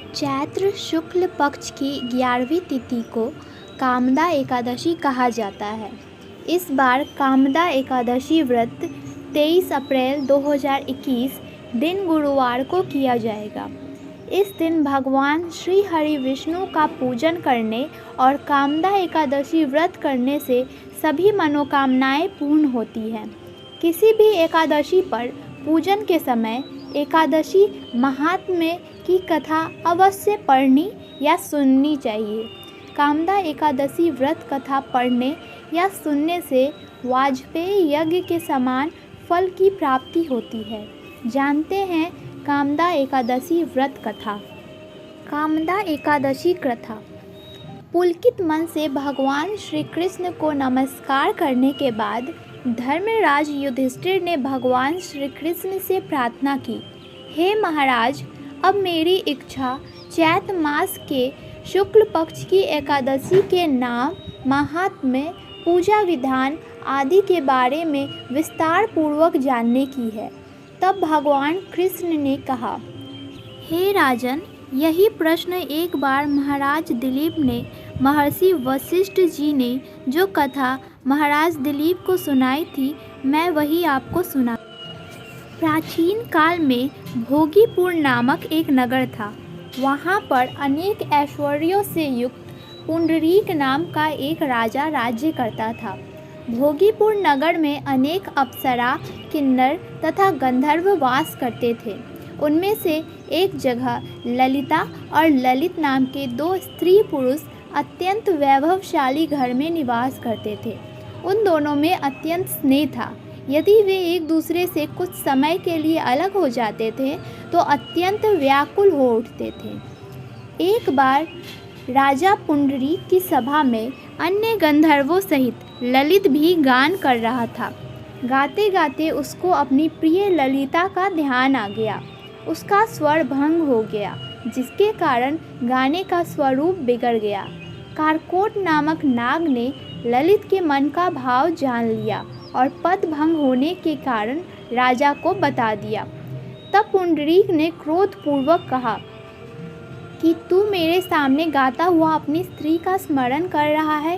चैत्र शुक्ल पक्ष की 11वीं तिथि को कामदा एकादशी कहा जाता है। इस बार कामदा एकादशी व्रत 23 अप्रैल 2021 दिन गुरुवार को किया जाएगा। इस दिन भगवान श्री हरि विष्णु का पूजन करने और कामदा एकादशी व्रत करने से सभी मनोकामनाएं पूर्ण होती हैं। किसी भी एकादशी पर पूजन के समय एकादशी महात्म्य की कथा अवश्य पढ़नी या सुननी चाहिए। कामदा एकादशी व्रत कथा पढ़ने या सुनने से वाजपेयी यज्ञ के समान फल की प्राप्ति होती है। जानते हैं कामदा एकादशी व्रत कथा। कामदा एकादशी कथा। पुलकित मन से भगवान श्री कृष्ण को नमस्कार करने के बाद धर्मराज युधिष्ठिर ने भगवान श्री कृष्ण से प्रार्थना की, हे महाराज, अब मेरी इच्छा चैत्र मास के शुक्ल पक्ष की एकादशी के नाम, महात्म्य, पूजा विधान आदि के बारे में विस्तार पूर्वक जानने की है। तब भगवान कृष्ण ने कहा, हे राजन, यही प्रश्न एक बार महाराज दिलीप ने महर्षि वशिष्ठ जी ने जो कथा महाराज दिलीप को सुनाई थी, मैं वही आपको सुना। प्राचीन काल में भोगीपुर नामक एक नगर था। वहाँ पर अनेक ऐश्वर्यों से युक्त पुंडरीक नाम का एक राजा राज्य करता था। भोगीपुर नगर में अनेक अप्सरा, किन्नर तथा गंधर्व वास करते थे। उनमें से एक जगह ललिता और ललित नाम के दो स्त्री पुरुष अत्यंत वैभवशाली घर में निवास करते थे। उन दोनों में अत्यंत स्नेह था। यदि वे एक दूसरे से कुछ समय के लिए अलग हो जाते थे तो अत्यंत व्याकुल हो उठते थे। एक बार राजा पुंडरीक की सभा में अन्य गंधर्वों सहित ललित भी गान कर रहा था। गाते गाते उसको अपनी प्रिय ललिता का ध्यान आ गया। उसका स्वर भंग हो गया, जिसके कारण गाने का स्वरूप बिगड़ गया। कारकोट नामक नाग ने ललित के मन का भाव जान लिया और पद भंग होने के कारण राजा को बता दिया। तब पुंडरीक ने क्रोधपूर्वक कहा कि तू मेरे सामने गाता हुआ अपनी स्त्री का स्मरण कर रहा है,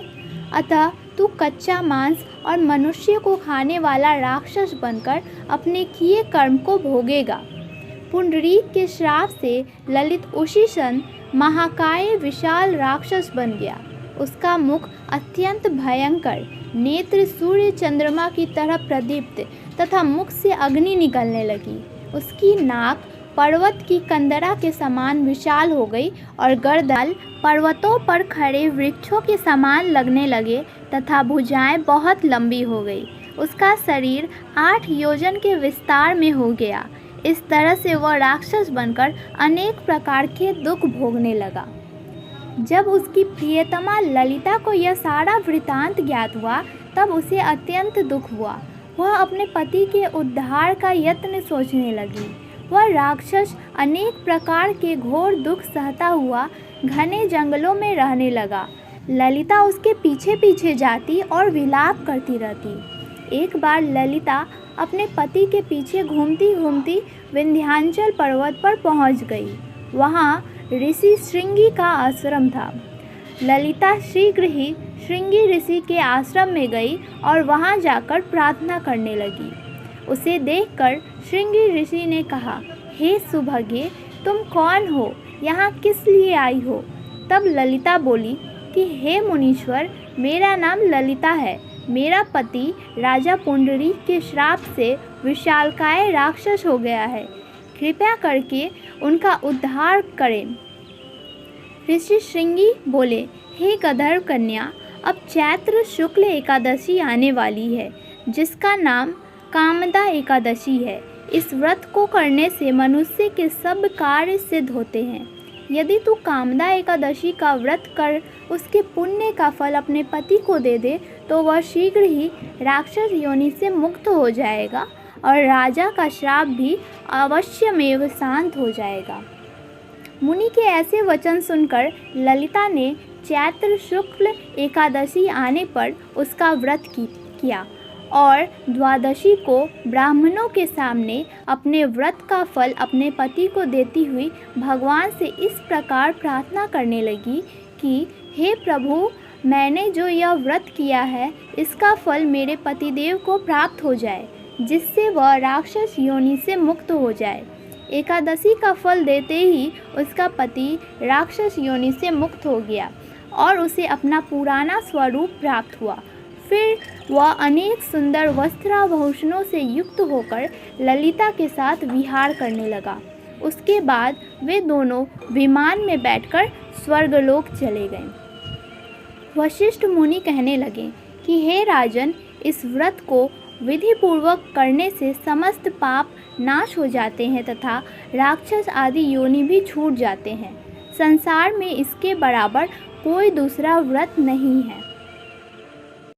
अतः तू कच्चा मांस और मनुष्य को खाने वाला राक्षस बनकर अपने किए कर्म को भोगेगा। पुंडरीक के श्राप से ललित उसी क्षण महाकाय विशाल राक्षस बन गया। उसका मुख अत्यंत भयंकर, नेत्र सूर्य चंद्रमा की तरह प्रदीप्त तथा मुख से अग्नि निकलने लगी। उसकी नाक पर्वत की कंदरा के समान विशाल हो गई और गर्दन पर्वतों पर खड़े वृक्षों के समान लगने लगे तथा भुजाएं बहुत लंबी हो गई। उसका शरीर 8 योजन के विस्तार में हो गया। इस तरह से वह राक्षस बनकर अनेक प्रकार के दुख भोगने लगा। जब उसकी प्रियतमा ललिता को यह सारा वृतांत ज्ञात हुआ, तब उसे अत्यंत दुख हुआ। वह अपने पति के उद्धार का यत्न सोचने लगी। वह राक्षस अनेक प्रकार के घोर दुख सहता हुआ घने जंगलों में रहने लगा। ललिता उसके पीछे पीछे जाती और विलाप करती रहती। एक बार ललिता अपने पति के पीछे घूमती घूमती विंध्याचल पर्वत पर पहुंच गई। वहां ऋषि श्रृंगी का आश्रम था। ललिता शीघ्र ही श्रृंगी ऋषि के आश्रम में गई और वहां जाकर प्रार्थना करने लगी। उसे देखकर श्रृंगी ऋषि ने कहा, हे सुभगे, तुम कौन हो? यहाँ किस लिए आई हो? तब ललिता बोली कि हे मुनीश्वर, मेरा नाम ललिता है। मेरा पति राजा पुंडरीक के श्राप से विशालकाय राक्षस हो गया है। कृपया करके उनका उद्धार करें। ऋषि श्रृंगी बोले, हे गंधर्व कन्या, अब चैत्र शुक्ल एकादशी आने वाली है, जिसका नाम कामदा एकादशी है। इस व्रत को करने से मनुष्य के सब कार्य सिद्ध होते हैं। यदि तू कामदा एकादशी का व्रत कर उसके पुण्य का फल अपने पति को दे दे तो वह शीघ्र ही राक्षस योनि से मुक्त हो जाएगा और राजा का श्राप भी अवश्यमेव शांत हो जाएगा। मुनि के ऐसे वचन सुनकर ललिता ने चैत्र शुक्ल एकादशी आने पर उसका व्रत किया और द्वादशी को ब्राह्मणों के सामने अपने व्रत का फल अपने पति को देती हुई भगवान से इस प्रकार प्रार्थना करने लगी कि हे प्रभु, मैंने जो यह व्रत किया है इसका फल मेरे पतिदेव को प्राप्त हो जाए, जिससे वह राक्षस योनि से मुक्त हो जाए। एकादशी का फल देते ही उसका पति राक्षस योनि से मुक्त हो गया और उसे अपना पुराना स्वरूप प्राप्त हुआ। फिर वह अनेक सुंदर वस्त्राभूषणों से युक्त होकर ललिता के साथ विहार करने लगा। उसके बाद वे दोनों विमान में बैठकर स्वर्गलोक चले गए। वशिष्ठ मुनि कहने लगे कि हे राजन, इस व्रत को विधिपूर्वक करने से समस्त पाप नाश हो जाते हैं तथा राक्षस आदि योनि भी छूट जाते हैं। संसार में इसके बराबर कोई दूसरा व्रत नहीं है।